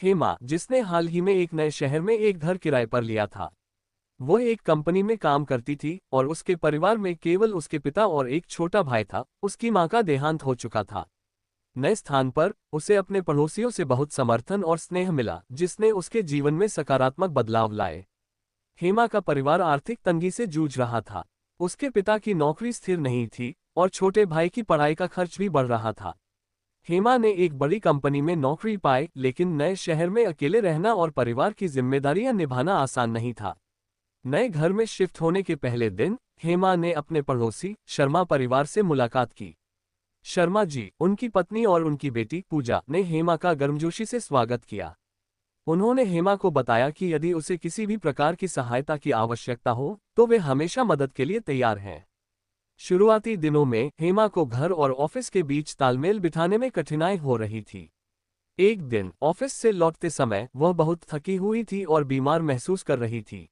हेमा, जिसने हाल ही में एक नए शहर में एक घर किराए पर लिया था। वो एक कंपनी में काम करती थी और उसके परिवार में केवल उसके पिता और एक छोटा भाई था। उसकी मां का देहांत हो चुका था। नए स्थान पर उसे अपने पड़ोसियों से बहुत समर्थन और स्नेह मिला, जिसने उसके जीवन में सकारात्मक बदलाव लाए। हेमा का परिवार आर्थिक तंगी से जूझ रहा था। उसके पिता की नौकरी स्थिर नहीं थी और छोटे भाई की पढ़ाई का खर्च भी बढ़ रहा था। हेमा ने एक बड़ी कंपनी में नौकरी पाई, लेकिन नए शहर में अकेले रहना और परिवार की जिम्मेदारियां निभाना आसान नहीं था। नए घर में शिफ्ट होने के पहले दिन हेमा ने अपने पड़ोसी शर्मा परिवार से मुलाकात की। शर्मा जी, उनकी पत्नी और उनकी बेटी पूजा ने हेमा का गर्मजोशी से स्वागत किया। उन्होंने हेमा को बताया कि यदि उसे किसी भी प्रकार की सहायता की आवश्यकता हो तो वे हमेशा मदद के लिए तैयार हैं। शुरुआती दिनों में हेमा को घर और ऑफिस के बीच तालमेल बिठाने में कठिनाई हो रही थी। एक दिन ऑफिस से लौटते समय वह बहुत थकी हुई थी और बीमार महसूस कर रही थी।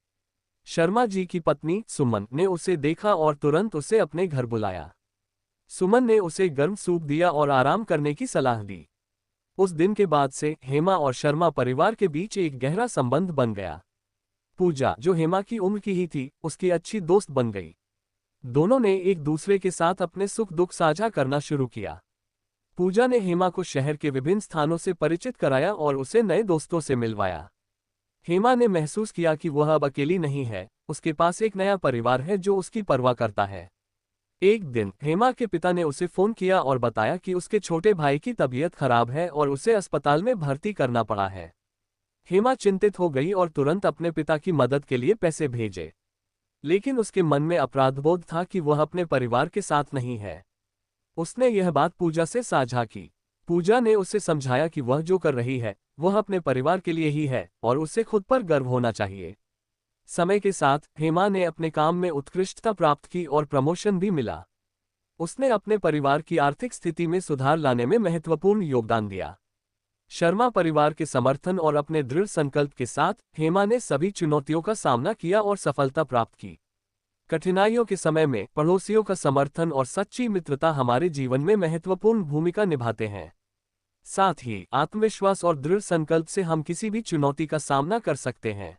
शर्मा जी की पत्नी सुमन ने उसे देखा और तुरंत उसे अपने घर बुलाया। सुमन ने उसे गर्म सूप दिया और आराम करने की सलाह दी। उस दिन के बाद से हेमा और शर्मा परिवार के बीच एक गहरा संबंध बन गया। पूजा, जो हेमा की उम्र की ही थी, उसकी अच्छी दोस्त बन गई। दोनों ने एक दूसरे के साथ अपने सुख दुख साझा करना शुरू किया। पूजा ने हेमा को शहर के विभिन्न स्थानों से परिचित कराया और उसे नए दोस्तों से मिलवाया। हेमा ने महसूस किया कि वह अब अकेली नहीं है, उसके पास एक नया परिवार है जो उसकी परवाह करता है। एक दिन हेमा के पिता ने उसे फोन किया और बताया कि उसके छोटे भाई की तबीयत खराब है और उसे अस्पताल में भर्ती करना पड़ा है। हेमा चिंतित हो गई और तुरंत अपने पिता की मदद के लिए पैसे भेजे। लेकिन उसके मन में अपराधबोध था कि वह अपने परिवार के साथ नहीं है। उसने यह बात पूजा से साझा की। पूजा ने उसे समझाया कि वह जो कर रही है वह अपने परिवार के लिए ही है और उसे खुद पर गर्व होना चाहिए। समय के साथ हेमा ने अपने काम में उत्कृष्टता प्राप्त की और प्रमोशन भी मिला। उसने अपने परिवार की आर्थिक स्थिति में सुधार लाने में महत्वपूर्ण योगदान दिया। शर्मा परिवार के समर्थन और अपने दृढ़ संकल्प के साथ हेमा ने सभी चुनौतियों का सामना किया और सफलता प्राप्त की। कठिनाइयों के समय में पड़ोसियों का समर्थन और सच्ची मित्रता हमारे जीवन में महत्वपूर्ण भूमिका निभाते हैं। साथ ही आत्मविश्वास और दृढ़ संकल्प से हम किसी भी चुनौती का सामना कर सकते हैं।